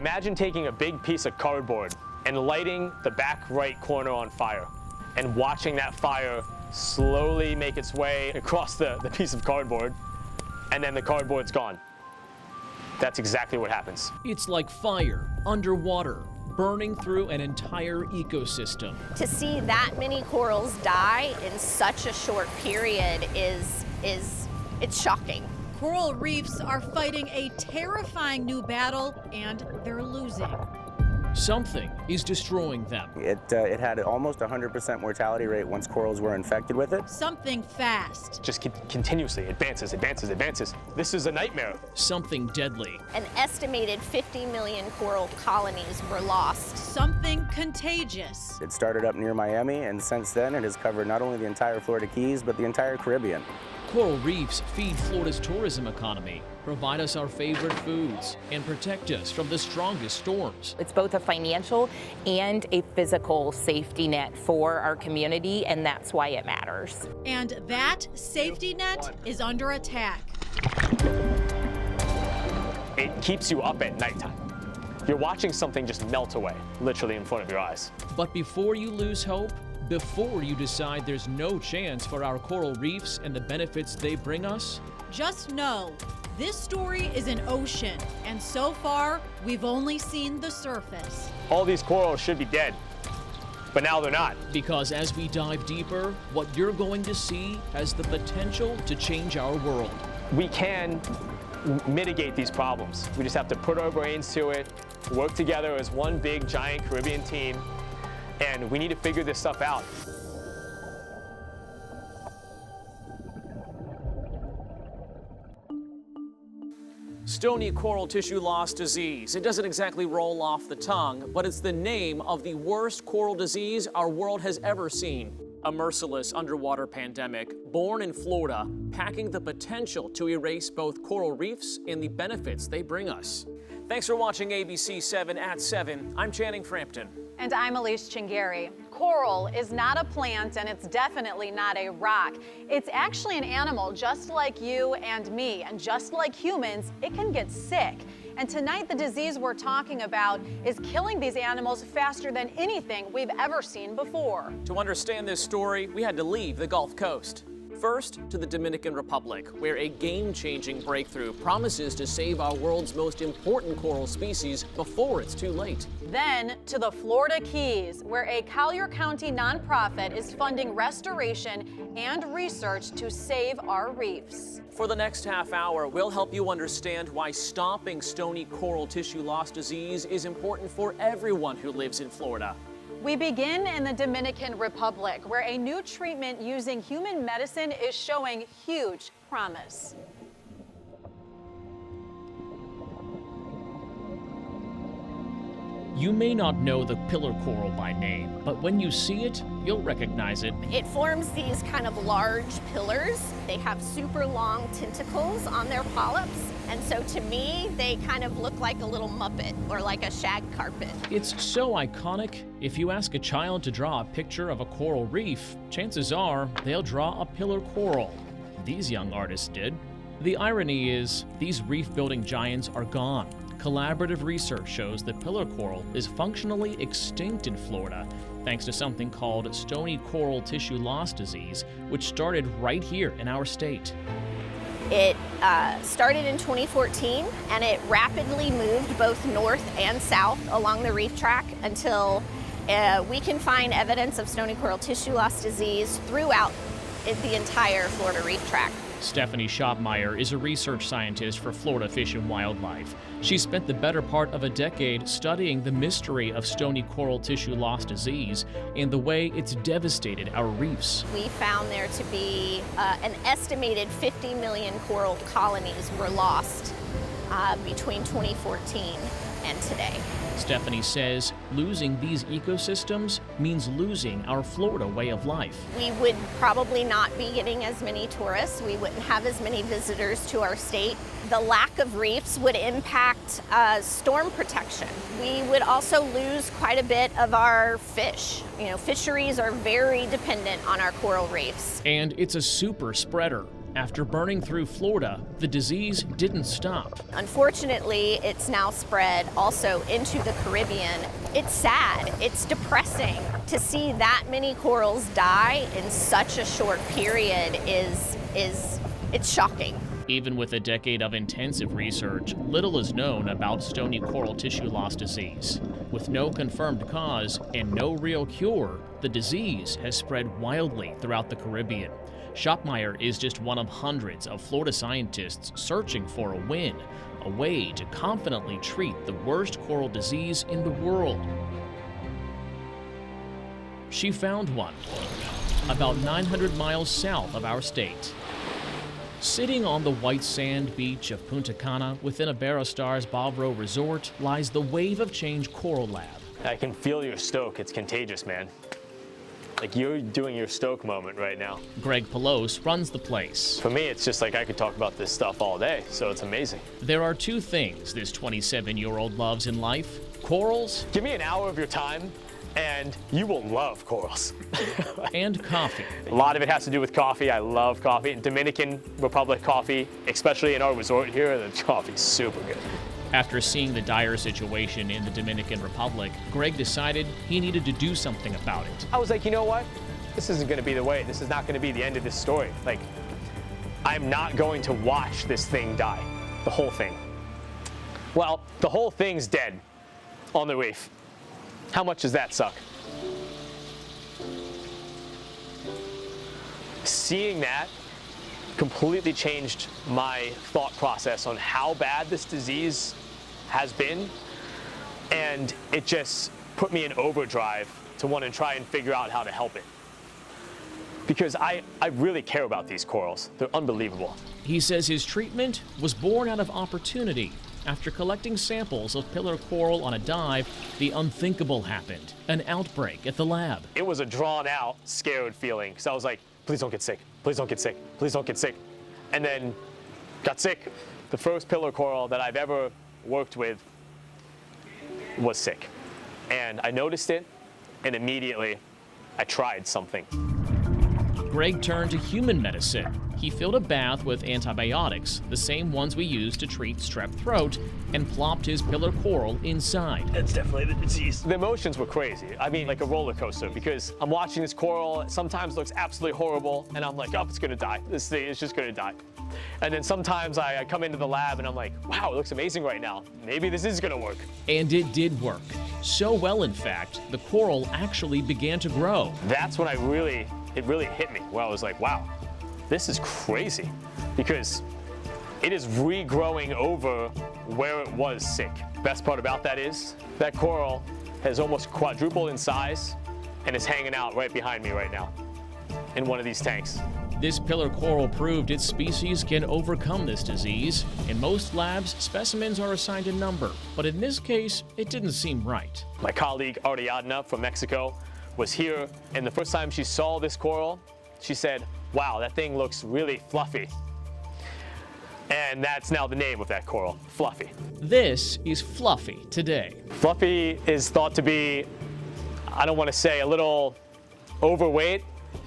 Imagine taking a big piece of cardboard and lighting the back right corner on fire and watching that fire slowly make its way across the piece of cardboard, and then the cardboard's gone. That's exactly what happens. It's like fire underwater, burning through an entire ecosystem. To see that many corals die in such a short period it's shocking. Coral reefs are fighting a terrifying new battle, and they're losing. Something is destroying them. It had almost 100% mortality rate once corals were infected with it. Something fast. Just continuously advances. This is a nightmare. Something deadly. An estimated 50 million coral colonies were lost. Something contagious. It started up near Miami, and since then it has covered not only the entire Florida Keys, but the entire Caribbean. Coral reefs feed Florida's tourism economy, provide us our favorite foods, and protect us from the strongest storms. It's both a financial and a physical safety net for our community, and that's why it matters. And that safety net is under attack. It keeps you up at nighttime. You're watching something just melt away, literally in front of your eyes. But before you lose hope, before you decide there's no chance for our coral reefs and the benefits they bring us, just know this story is an ocean, and so far we've only seen the surface. All these corals should be dead, but now they're not. Because as we dive deeper, what you're going to see has the potential to change our world. We can mitigate these problems. We just have to put our brains to it, work together as one big giant Caribbean team, and we need to figure this stuff out. Stony coral tissue loss disease. It doesn't exactly roll off the tongue, but it's the name of the worst coral disease our world has ever seen. A merciless underwater pandemic born in Florida, packing the potential to erase both coral reefs and the benefits they bring us. Thanks for watching ABC 7 at 7. I'm Channing Frampton. And I'm Elise Chingari. Coral is not a plant, and it's definitely not a rock. It's actually an animal just like you and me, and just like humans, it can get sick. And tonight, the disease we're talking about is killing these animals faster than anything we've ever seen before. To understand this story, we had to leave the Gulf Coast. First, to the Dominican Republic, where a game-changing breakthrough promises to save our world's most important coral species before it's too late. Then to the Florida Keys, where a Collier County nonprofit is funding restoration and research to save our reefs. For the next half hour, we'll help you understand why stopping stony coral tissue loss disease is important for everyone who lives in Florida. We begin in the Dominican Republic, where a new treatment using human medicine is showing huge promise. You may not know the pillar coral by name, but when you see it, you'll recognize it. It forms these kind of large pillars. They have super long tentacles on their polyps, and so to me, they kind of look like a little Muppet or like a shag carpet. It's so iconic, if you ask a child to draw a picture of a coral reef, chances are they'll draw a pillar coral. These young artists did. The irony is, these reef-building giants are gone. Collaborative research shows that pillar coral is functionally extinct in Florida, thanks to something called stony coral tissue loss disease, which started right here in our state. It started in 2014, and it rapidly moved both north and south along the reef track until we can find evidence of stony coral tissue loss disease throughout the entire Florida reef track. Stephanie Schopmeyer is a research scientist for Florida Fish and Wildlife. She spent the better part of a decade studying the mystery of stony coral tissue loss disease and the way it's devastated our reefs. We found there to be an estimated 50 million coral colonies were lost between 2014 and today. Stephanie says losing these ecosystems means losing our Florida way of life. We would probably not be getting as many tourists. We wouldn't have as many visitors to our state. The lack of reefs would impact storm protection. We would also lose quite a bit of our fish. You know, fisheries are very dependent on our coral reefs. And it's a super spreader. After burning through Florida, the disease didn't stop. Unfortunately, it's now spread also into the Caribbean. It's sad, it's depressing to see that many corals die in such a short period it's shocking. Even with a decade of intensive research, little is known about stony coral tissue loss disease. With no confirmed cause and no real cure, the disease has spread wildly throughout the Caribbean. Shopmeyer is just one of hundreds of Florida scientists searching for a win, a way to confidently treat the worst coral disease in the world. She found one, about 900 miles south of our state. Sitting on the white sand beach of Punta Cana within Iberostar's Bavro Resort lies the Wave of Change Coral Lab. I can feel your stoke. It's contagious, man. Like, you're doing your stoke moment right now. Greg Pelos runs the place. For me, it's just like I could talk about this stuff all day, so it's amazing. There are two things this 27-year-old loves in life: corals. Give me an hour of your time, and you will love corals. And coffee. A lot of it has to do with coffee. I love coffee. Dominican Republic coffee, especially in our resort here, the coffee's super good. After seeing the dire situation in the Dominican Republic, Greg decided he needed to do something about it. I was like, you know what? This isn't going to be the way. This is not going to be the end of this story. Like, I'm not going to watch this thing die. The whole thing. Well, the whole thing's dead on the reef. How much does that suck? Seeing that completely changed my thought process on how bad this disease has been, and it just put me in overdrive to want to try and figure out how to help it. Because I really care about these corals. They're unbelievable. He says his treatment was born out of opportunity. After collecting samples of pillar coral on a dive, the unthinkable happened: an outbreak at the lab. It was a drawn-out, scared feeling, because I was like, please don't get sick, please don't get sick, please don't get sick. And then got sick. The first pillar coral that I've ever worked with was sick. And I noticed it, and immediately I tried something. Greg turned to human medicine. He filled a bath with antibiotics, the same ones we use to treat strep throat, and plopped his pillar coral inside. That's definitely the disease. The emotions were crazy. I mean, like a roller coaster, because I'm watching this coral, it sometimes looks absolutely horrible, and I'm like, oh, it's gonna die. This thing is just gonna die. And then sometimes I come into the lab and I'm like, wow, it looks amazing right now. Maybe this is gonna work. And it did work. So well, in fact, the coral actually began to grow. That's when it really hit me, where I was like, wow, this is crazy, because it is regrowing over where it was sick. Best part about that is that coral has almost quadrupled in size and is hanging out right behind me right now in one of these tanks. This pillar coral proved its species can overcome this disease. In most labs, specimens are assigned a number, but in this case, it didn't seem right. My colleague Ariadna from Mexico was here, and the first time she saw this coral, she said, wow, that thing looks really fluffy. And that's now the name of that coral, Fluffy. This is Fluffy today. Fluffy is thought to be, I don't want to say a little overweight,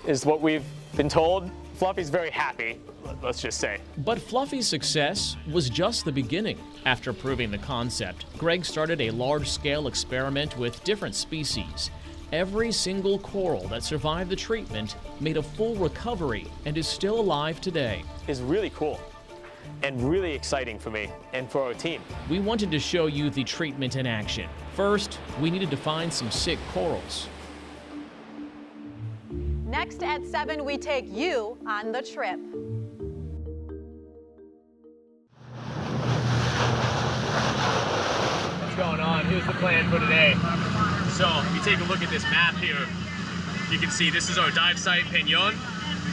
is what we've been told. Fluffy's very happy, let's just say. But Fluffy's success was just the beginning. After proving the concept, Greg started a large-scale experiment with different species. Every single coral that survived the treatment made a full recovery and is still alive today. It's really cool and really exciting for me and for our team. We wanted to show you the treatment in action. First, we needed to find some sick corals. Next at 7, we take you on the trip. What's going on? Here's the plan for today. So if you take a look at this map here, you can see this is our dive site, Peñon.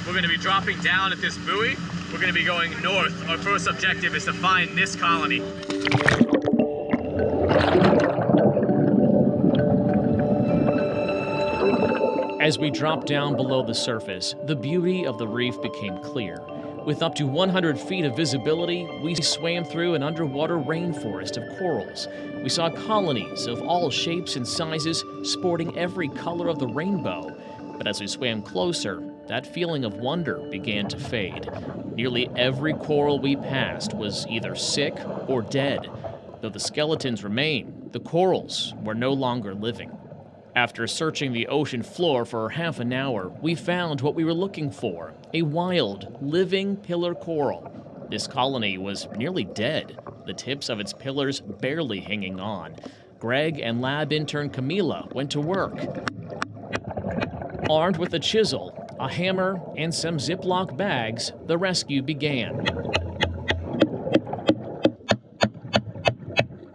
We're going to be dropping down at this buoy. We're going to be going north. Our first objective is to find this colony. As we dropped down below the surface, the beauty of the reef became clear. With up to 100 feet of visibility, we swam through an underwater rainforest of corals. We saw colonies of all shapes and sizes, sporting every color of the rainbow. But as we swam closer, that feeling of wonder began to fade. Nearly every coral we passed was either sick or dead. Though the skeletons remain, the corals were no longer living. After searching the ocean floor for half an hour, we found what we were looking for, a wild, living pillar coral. This colony was nearly dead, the tips of its pillars barely hanging on. Greg and lab intern Camila went to work. Armed with a chisel, a hammer, and some Ziploc bags, the rescue began.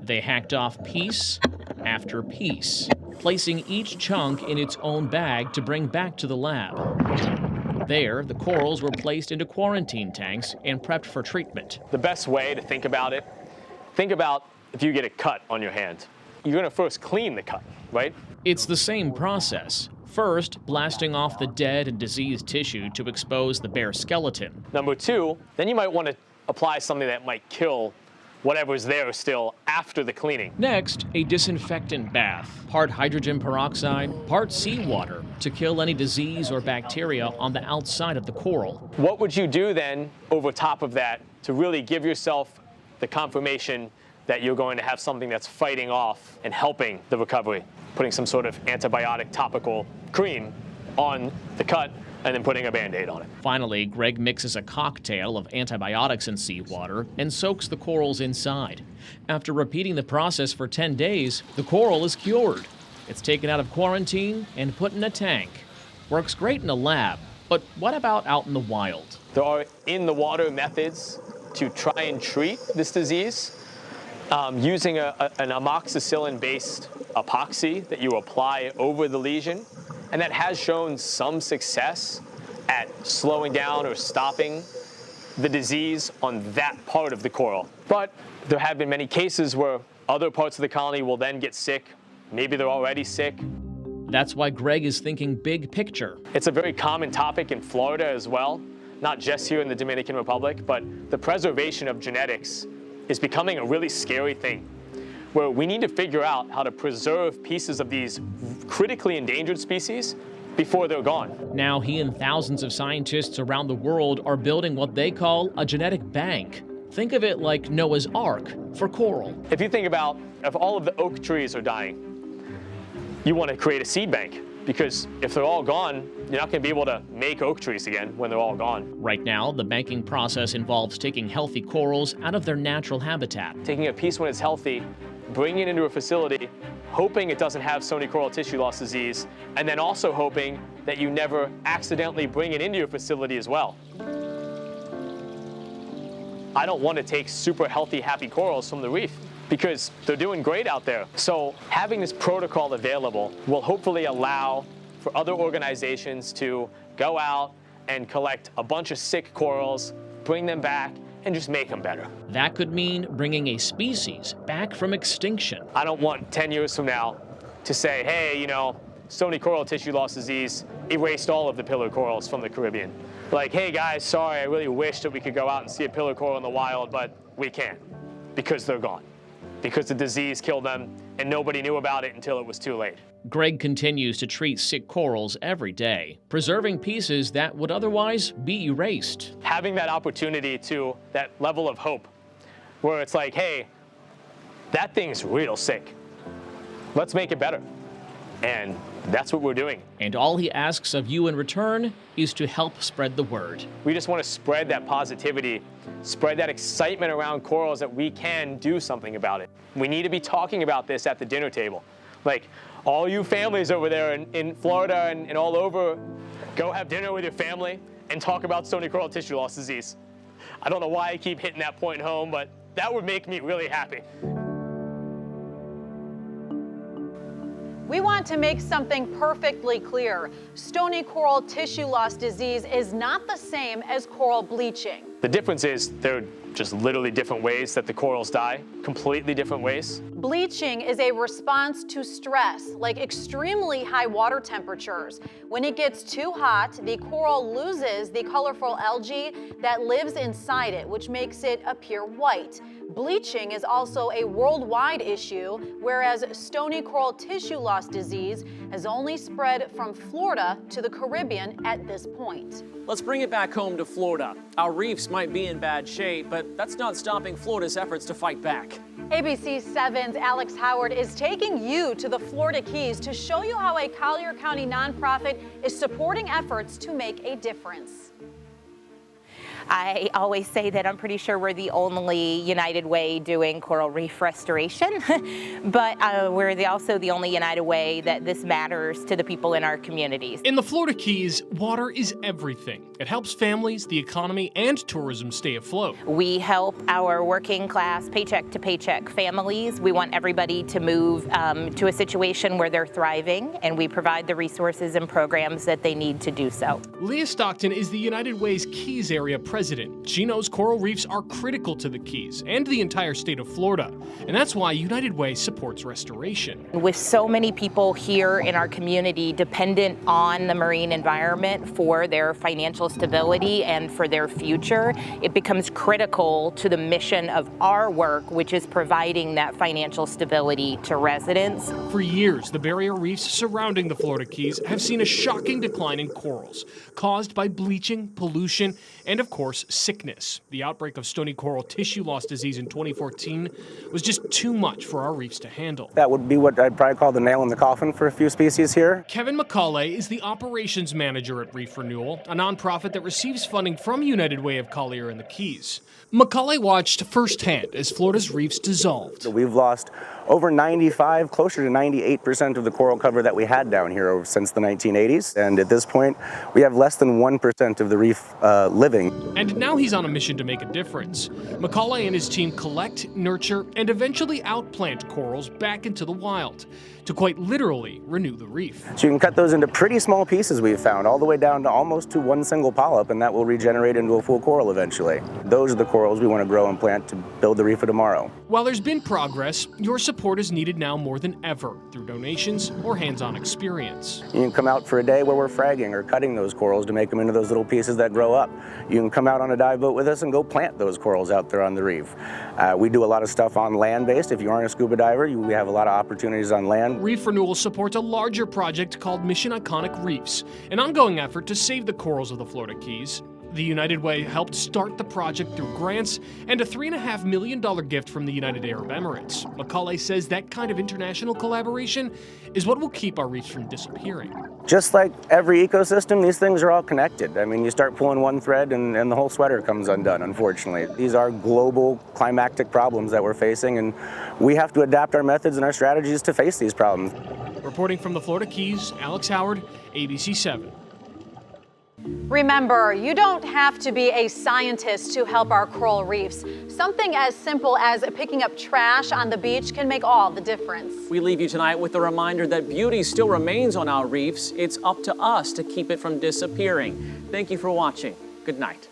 They hacked off piece after piece, placing each chunk in its own bag to bring back to the lab. There, the corals were placed into quarantine tanks and prepped for treatment. The best way to think about it, think about if you get a cut on your hand. You're going to first clean the cut, right? It's the same process. First, blasting off the dead and diseased tissue to expose the bare skeleton. Number two, then you might want to apply something that might kill whatever's there still after the cleaning. Next, a disinfectant bath, part hydrogen peroxide, part seawater, to kill any disease or bacteria on the outside of the coral. What would you do then over top of that to really give yourself the confirmation that you're going to have something that's fighting off and helping the recovery? Putting some sort of antibiotic topical cream on the cut and then putting a Band-Aid on it. Finally, Greg mixes a cocktail of antibiotics and seawater and soaks the corals inside. After repeating the process for 10 days, the coral is cured. It's taken out of quarantine and put in a tank. Works great in a lab, but what about out in the wild? There are in-the-water methods to try and treat this disease using an amoxicillin-based epoxy that you apply over the lesion. And that has shown some success at slowing down or stopping the disease on that part of the coral. But there have been many cases where other parts of the colony will then get sick. Maybe they're already sick. That's why Greg is thinking big picture. It's a very common topic in Florida as well, not just here in the Dominican Republic, but the preservation of genetics is becoming a really scary thing, where we need to figure out how to preserve pieces of these critically endangered species before they're gone. Now he and thousands of scientists around the world are building what they call a genetic bank. Think of it like Noah's Ark for coral. If you think about if all of the oak trees are dying, you want to create a seed bank, because if they're all gone, you're not going to be able to make oak trees again when they're all gone. Right now, the banking process involves taking healthy corals out of their natural habitat. Taking a piece when it's healthy, bringing it into a facility, hoping it doesn't have Stony coral tissue loss disease, and then also hoping that you never accidentally bring it into your facility as well. I don't want to take super healthy, happy corals from the reef because they're doing great out there. So having this protocol available will hopefully allow for other organizations to go out and collect a bunch of sick corals, bring them back, and just make them better. That could mean bringing a species back from extinction. I don't want 10 years from now to say, hey, you know, Stony coral tissue loss disease erased all of the pillar corals from the Caribbean. Like, hey guys, sorry, I really wish that we could go out and see a pillar coral in the wild, but we can't because they're gone. Because the disease killed them and nobody knew about it until it was too late. Greg continues to treat sick corals every day, preserving pieces that would otherwise be erased. Having that opportunity to, that level of hope, where it's like, hey, that thing's real sick. Let's make it better. And that's what we're doing. And all he asks of you in return is to help spread the word. We just want to spread that positivity, spread that excitement around corals that we can do something about it. We need to be talking about this at the dinner table. Like, all you families over there in Florida and all over, go have dinner with your family and talk about Stony coral tissue loss disease. I don't know why I keep hitting that point home, but that would make me really happy. We want to make something perfectly clear. Stony coral tissue loss disease is not the same as coral bleaching. The difference is they're just literally different ways that the corals die, completely different ways. Bleaching is a response to stress, like extremely high water temperatures. When it gets too hot, the coral loses the colorful algae that lives inside it, which makes it appear white. Bleaching is also a worldwide issue, whereas stony coral tissue loss disease has only spread from Florida to the Caribbean at this point. Let's bring it back home to Florida. Our reefs might be in bad shape, but that's not stopping Florida's efforts to fight back. ABC 7's Alex Howard is taking you to the Florida Keys to show you how a Collier County nonprofit is supporting efforts to make a difference. I always say that I'm pretty sure we're the only United Way doing coral reef restoration, but we're also the only United Way that this matters to the people in our communities. In the Florida Keys, water is everything. It helps families, the economy, and tourism stay afloat. We help our working class, paycheck to paycheck families. We want everybody to move to a situation where they're thriving, and we provide the resources and programs that they need to do so. Leah Stockton is the United Way's Keys area president. She knows coral reefs are critical to the Keys and the entire state of Florida, and that's why United Way supports restoration. With so many people here in our community dependent on the marine environment for their financial stability and for their future, it becomes critical to the mission of our work, which is providing that financial stability to residents. For years, the barrier reefs surrounding the Florida Keys have seen a shocking decline in corals caused by bleaching, pollution, and of course, sickness. The outbreak of stony coral tissue loss disease in 2014 was just too much for our reefs to handle. That would be what I'd probably call the nail in the coffin for a few species here. Kevin McCauley is the operations manager at Reef Renewal, a nonprofit that receives funding from United Way of Collier and the Keys. McCauley watched firsthand as Florida's reefs dissolved. We've lost over 95, closer to 98% of the coral cover that we had down here since the 1980s. And at this point, we have less than 1% of the reef living. And now he's on a mission to make a difference. McCauley and his team collect, nurture, and eventually outplant corals back into the wild to quite literally renew the reef. So you can cut those into pretty small pieces we've found, all the way down to almost to one single polyp, and that will regenerate into a full coral eventually. Those are the corals we want to grow and plant to build the reef of tomorrow. While there's been progress, your support is needed now more than ever through donations or hands-on experience. You can come out for a day where we're fragging or cutting those corals to make them into those little pieces that grow up. You can come out on a dive boat with us and go plant those corals out there on the reef. We do a lot of stuff on land-based. If you aren't a scuba diver, we have a lot of opportunities on land. Reef Renewal supports a larger project called Mission Iconic Reefs, an ongoing effort to save the corals of the Florida Keys. The United Way helped start the project through grants and a $3.5 million gift from the United Arab Emirates. McCauley says that kind of international collaboration is what will keep our reefs from disappearing. Just like every ecosystem, these things are all connected. I mean, you start pulling one thread and the whole sweater comes undone, unfortunately. These are global climactic problems that we're facing, and we have to adapt our methods and our strategies to face these problems. Reporting from the Florida Keys, Alex Howard, ABC 7. Remember, you don't have to be a scientist to help our coral reefs. Something as simple as picking up trash on the beach can make all the difference. We leave you tonight with a reminder that beauty still remains on our reefs. It's up to us to keep it from disappearing. Thank you for watching. Good night.